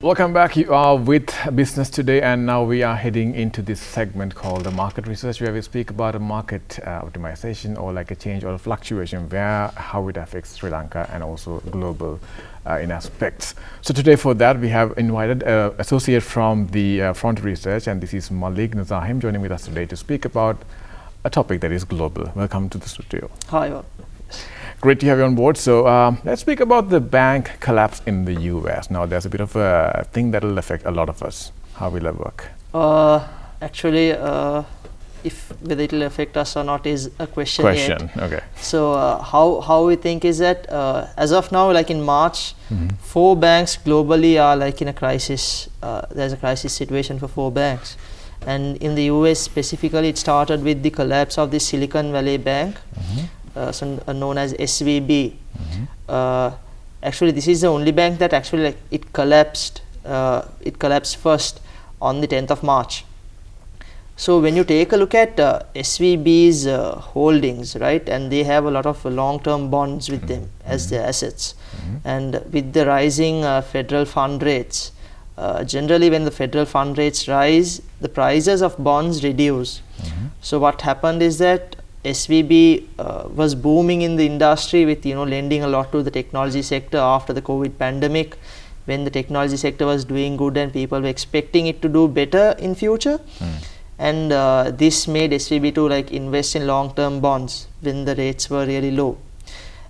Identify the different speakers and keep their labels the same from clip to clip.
Speaker 1: Welcome back. You are with Business Today, and now we are heading into this segment called the market research, where we speak about a market optimization or like a change or a fluctuation, how it affects Sri Lanka and also global in aspects. So today for that we have invited an associate from the Front Research, and this is Malik Nazahim joining with us today to speak about a topic that is global. Welcome to the studio.
Speaker 2: Hi.
Speaker 1: Great to have you on board. So let's speak about the bank collapse in the US. Now there's a bit of a thing that will affect a lot of us. How will it work?
Speaker 2: Actually, if whether it will affect us or not is a question yet.
Speaker 1: Okay.
Speaker 2: So how we think is that as of now, like in March, 4 banks globally are like in a crisis. There's a crisis situation for 4 banks. And in the US specifically, it started with the collapse of the Silicon Valley Bank. Known as SVB. Actually, this is the only bank that actually it collapsed. It collapsed first on the 10th of March. So when you take a look at SVB's holdings, right, and they have a lot of long-term bonds with them as their assets, and with the rising federal fund rates, generally when the federal fund rates rise, the prices of bonds reduce. So what happened is that SVB was booming in the industry with lending a lot to the technology sector after the COVID pandemic, when the technology sector was doing good and people were expecting it to do better in future. And this made SVB to invest in long-term bonds when the rates were really low.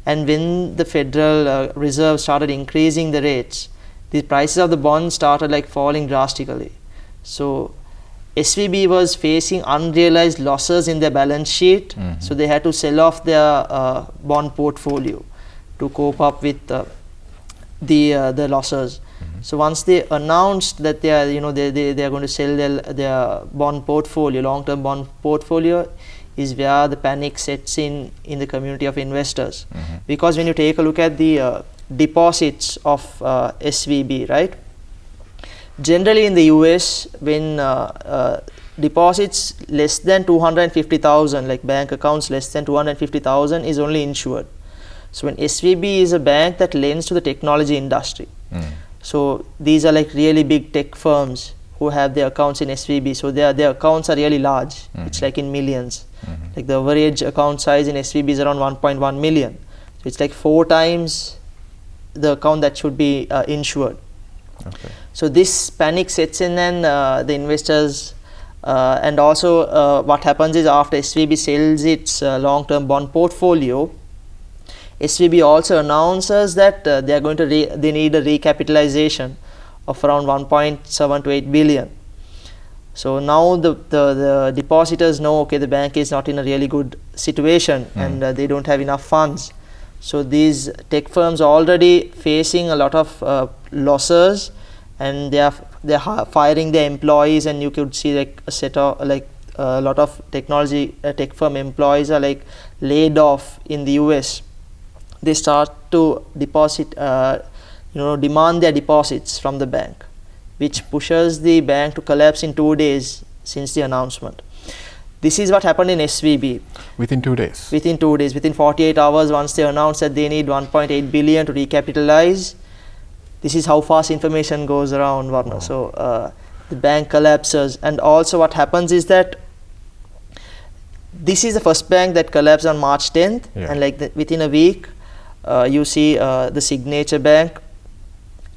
Speaker 2: And when the Federal Reserve started increasing the rates, the prices of the bonds started falling drastically. So SVB was facing unrealized losses in their balance sheet, so they had to sell off their bond portfolio to cope up with the losses. So once they announced that they are they are going to sell their bond portfolio, long-term bond portfolio, is where the panic sets in the community of investors. Because when you take a look at the deposits of SVB, right? Generally in the US, when deposits less than 250,000, like bank accounts less than 250,000 is only insured. So when SVB is a bank that lends to the technology industry. So these are really big tech firms who have their accounts in SVB. So their accounts are really large. It's in millions. Like the average account size in SVB is around 1.1 million. So it's 4 times the account that should be insured.
Speaker 1: Okay.
Speaker 2: So this panic sets in, and the investors, and also what happens is after SVB sells its long-term bond portfolio, SVB also announces that they need a recapitalization of around 1.7 to 8 billion. So now the depositors know, okay, the bank is not in a really good situation and they don't have enough funds. So these tech firms are already facing a lot of losses, and they are firing their employees, and you could see a lot of technology tech firm employees are laid off in the US. They start to deposit, demand their deposits from the bank, which pushes the bank to collapse in 2 days since the announcement. This is what happened in SVB.
Speaker 1: Within 2 days?
Speaker 2: Within 2 days. Within 48 hours, once they announced that they need 1.8 billion to recapitalize, this is how fast information goes around, Varna. Oh. So the bank collapses. And also what happens is that this is the first bank that collapsed on March 10th. Yeah. And within a week, you see the Signature Bank,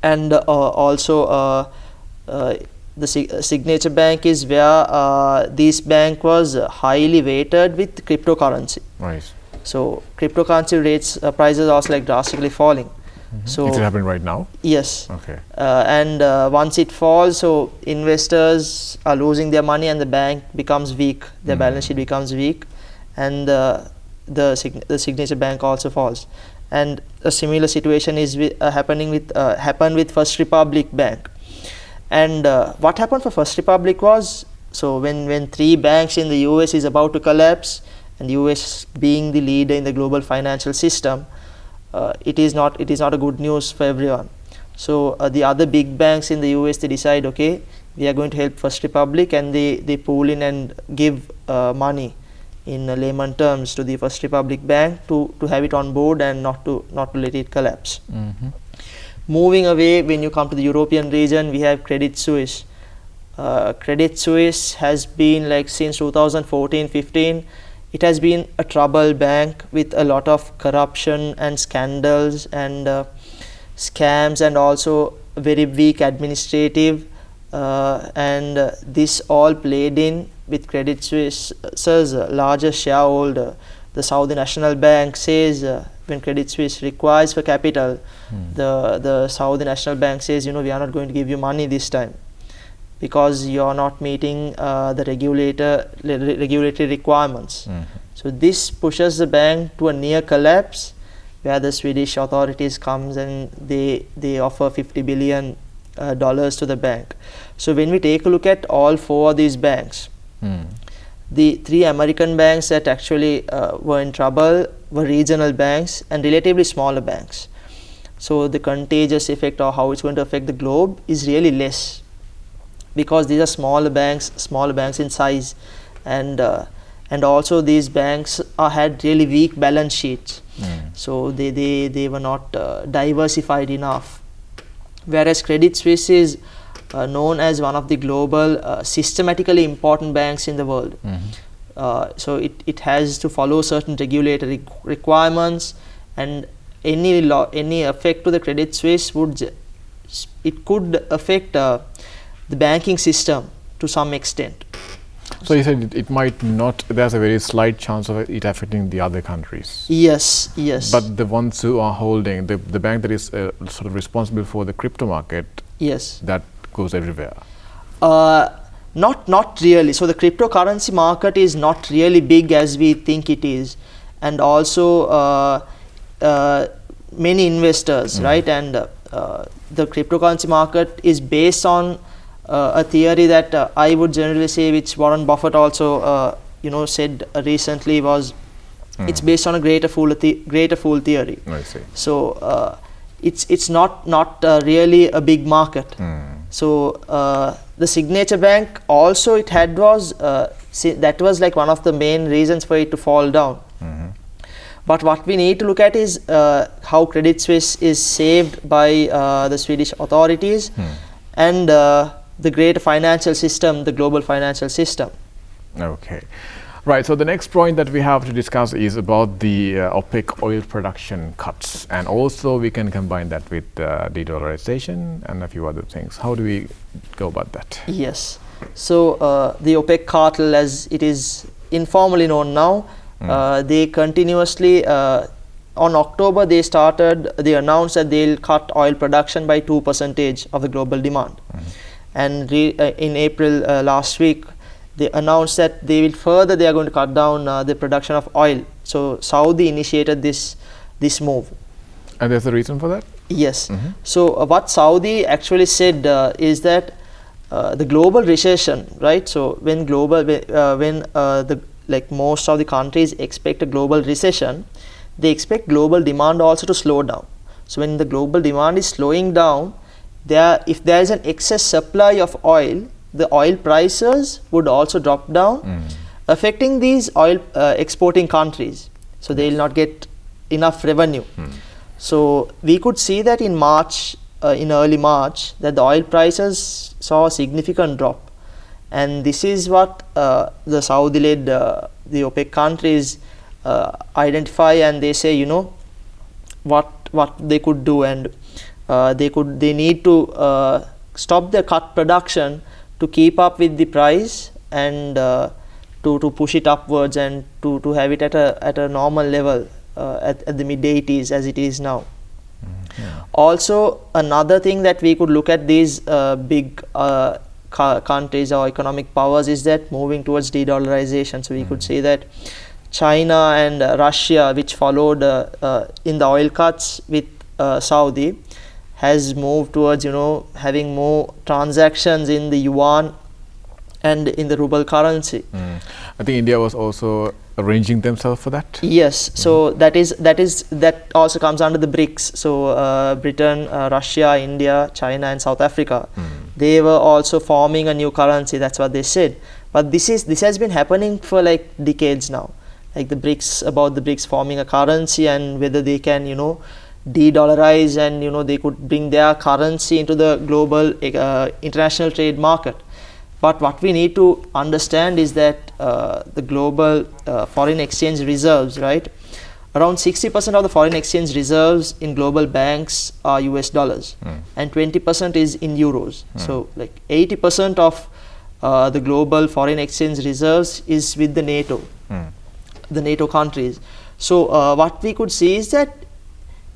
Speaker 2: and also the Signature Bank is where this bank was highly weighted with cryptocurrency.
Speaker 1: Right. So
Speaker 2: cryptocurrency rates prices are also drastically falling. So
Speaker 1: is it happening right now?
Speaker 2: Yes.
Speaker 1: Okay.
Speaker 2: And once it falls, so investors are losing their money, and the bank becomes weak. Their balance sheet becomes weak, and the Signature Bank also falls. And a similar situation is happened with First Republic Bank. And what happened for First Republic was, so when 3 banks in the US is about to collapse, and the US being the leader in the global financial system, it is not a good news for everyone. So the other big banks in the US, they decide, okay, we are going to help First Republic, and they pool in and give money in layman terms to the First Republic Bank to have it on board and not to let it collapse. moving away, when you come to the European region, we have Credit Suisse. Credit Suisse has been like since 2014-15, it has been a troubled bank with a lot of corruption and scandals and scams, and also very weak administrative, and this all played in with Credit Suisse's largest shareholder. The Saudi National Bank says when Credit Suisse requires for capital, the Saudi National Bank says, we are not going to give you money this time because you are not meeting the regulatory requirements. So this pushes the bank to a near collapse, where the Swedish authorities comes and they offer $50 billion to the bank. So when we take a look at all four of these banks, the three American banks that actually were in trouble were regional banks and relatively smaller banks. So the contagious effect, or how it's going to affect the globe, is really less, because these are smaller banks in size, and also these banks had really weak balance sheets. So they were not diversified enough. Whereas Credit Suisse is known as one of the global systematically important banks in the world. So it has to follow certain regulatory requirements, and any effect to the Credit Suisse could affect the banking system to some extent.
Speaker 1: So you said it might not, there's a very slight chance of it affecting the other countries.
Speaker 2: Yes.
Speaker 1: But the ones who are holding, the bank that is sort of responsible for the crypto market, that goes everywhere. Not really. So the cryptocurrency market is not really big as we think it is, and also many investors, right? And the cryptocurrency market is based on a theory that I would generally say, which Warren Buffett also said recently, was it's based on a greater fool theory. I see.
Speaker 2: So it's not really a big market. So the Signature Bank also, it had was that was like one of the main reasons for it to fall down. But what we need to look at is how Credit Suisse is saved by the Swedish authorities and the greater financial system, the global financial system. Okay. Right, so the next point that we have to discuss is about the OPEC oil production cuts, and also we can combine that with de-dollarization and a few other things. How do we go about that? Yes, so the OPEC cartel, as it is informally known now, they continuously, on October they announced that they'll cut oil production by 2% of the global demand. And in April last week, they announced that they are going to cut down the production of oil. So Saudi initiated this move. And there's a reason for that? Yes. So what Saudi actually said is that the global recession, right? So when most of the countries expect a global recession, they expect global demand also to slow down. So when the global demand is slowing down, if there is an excess supply of oil, the oil prices would also drop down, affecting these oil exporting countries. So they will not get enough revenue. So we could see that in early March, that the oil prices saw a significant drop. And this is what the Saudi-led, the OPEC countries identify, and they say, what they could do, and they need to stop the cut production to keep up with the price, and to push it upwards, and to have it at a normal level at the mid-80s as it is now. Also, another thing that we could look at these big countries or economic powers is that moving towards de-dollarization. So we could say that China and Russia, which followed in the oil cuts with Saudi, has moved towards having more transactions in the yuan and in the ruble currency. I think India was also arranging themselves for that. Yes, so that also comes under the BRICS. So Britain, Russia, India, China, and South Africa. They were also forming a new currency. That's what they said. But this has been happening for like decades now. Like the BRICS forming a currency, and whether they can de-dollarize, and they could bring their currency into the global international trade market. But what we need to understand is that the global foreign exchange reserves, right? Around 60% of the foreign exchange reserves in global banks are US dollars, and 20% is in euros. So like 80% of the global foreign exchange reserves is with the NATO countries. So what we could see is that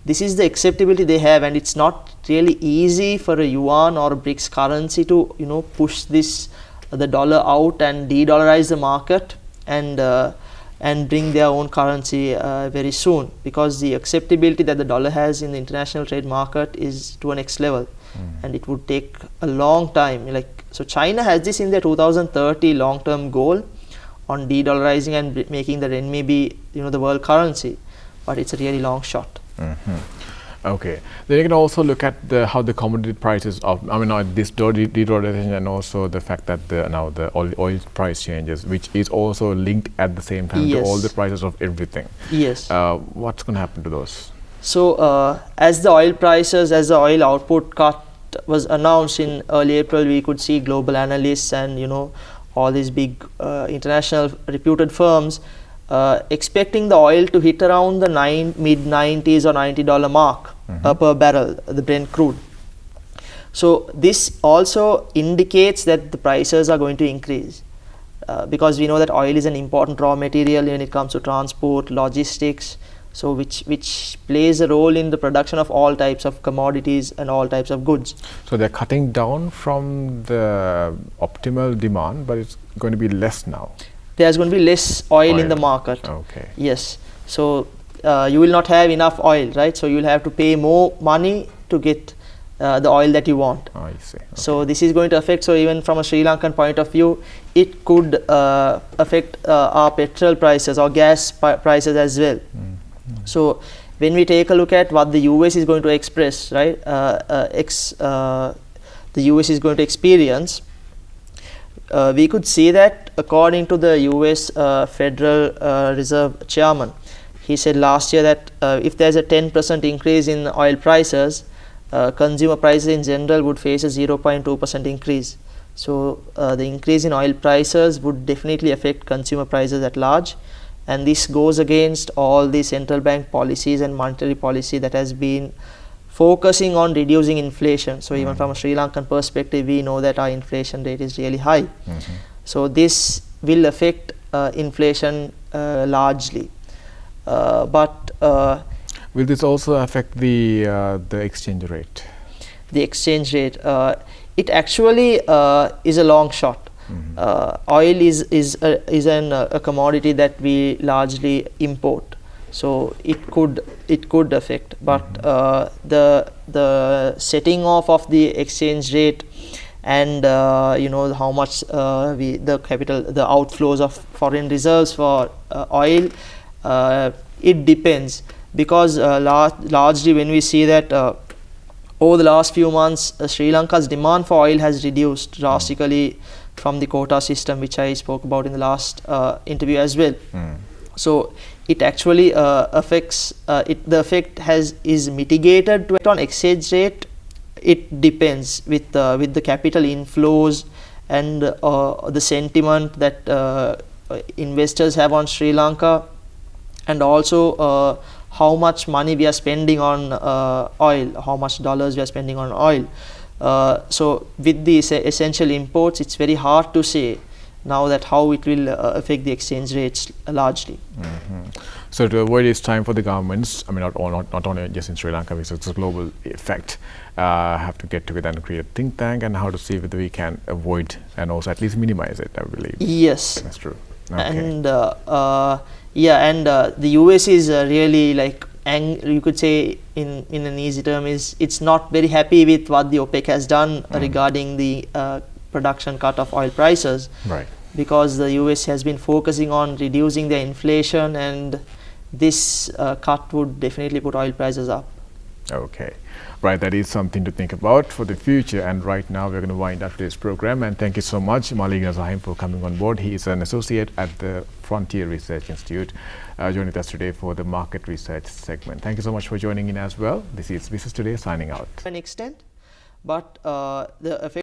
Speaker 2: this is the acceptability they have, and it's not really easy for a yuan or a BRICS currency to push the dollar out and de-dollarize the market and bring their own currency very soon, because the acceptability that the dollar has in the international trade market is to a next level, and it would take a long time. So China has this in their 2030 long-term goal on de-dollarizing and making the renminbi the world currency, but it's a really long shot.
Speaker 1: Okay, then you can also look at how the commodity prices of this de-dollarization, and also the fact that now the oil price changes, which is also linked at the same time to all the prices of everything.
Speaker 2: Yes.
Speaker 1: What's going to happen to those?
Speaker 2: So as the oil output cut was announced in early April, we could see global analysts and all these big international reputed firms expecting the oil to hit around the mid-90s or $90 mark per barrel, the Brent crude. So this also indicates that the prices are going to increase, because we know that oil is an important raw material when it comes to transport, logistics, so which plays a role in the production of all types of commodities and all types of goods.
Speaker 1: So they're cutting down from the optimal demand, but it's going to be less now.
Speaker 2: There's going to be less oil in the market.
Speaker 1: Okay.
Speaker 2: Yes. So you will not have enough oil, right? So you will have to pay more money to get the oil that you want.
Speaker 1: I see. Okay.
Speaker 2: So this is going to affect. So even from a Sri Lankan point of view, it could affect our petrol prices or gas prices as well. So when we take a look at what the US is going to express, right? The US is going to experience. We could see that according to the US Federal Reserve Chairman, he said last year that if there's a 10% increase in oil prices, consumer prices in general would face a 0.2% increase. So the increase in oil prices would definitely affect consumer prices at large, and this goes against all the central bank policies and monetary policy that has been focusing on reducing inflation. So even from a Sri Lankan perspective, we know that our inflation rate is really high. So this will affect inflation largely. But
Speaker 1: will this also affect the exchange rate?
Speaker 2: The exchange rate, it actually is a long shot. Oil is a commodity that we largely import. So it could affect, but the setting off of the exchange rate and how much the outflows of foreign reserves for oil, it depends, because largely when we see that over the last few months Sri Lanka's demand for oil has reduced drastically from the quota system, which I spoke about in the last interview as well. So it actually affects the effect is mitigated on exchange rate. It depends with the capital inflows and the sentiment that investors have on Sri Lanka, and also how much money we are spending on oil, how much dollars we are spending on oil. So with the essential imports, it's very hard to say now that how it will affect the exchange rates largely.
Speaker 1: So to avoid this time for the governments, not only just in Sri Lanka, because it's a global effect, have to get together and create a think tank, and how to see whether we can avoid and also at least minimize it, I believe.
Speaker 2: Yes.
Speaker 1: That's true. Okay.
Speaker 2: And the US is really you could say in an easy term, it's not very happy with what the OPEC has done regarding the production cut of oil prices,
Speaker 1: right?
Speaker 2: Because the US has been focusing on reducing their inflation, and this cut would definitely put oil prices up.
Speaker 1: Okay. Right, that is something to think about for the future. And right now we're going to wind up today's program. And thank you so much, Malik Nazahim, for coming on board. He is an associate at the Frontier Research Institute, joining us today for the market research segment. Thank you so much for joining in as well. This is Business Today signing out.
Speaker 2: To an extent, but the effect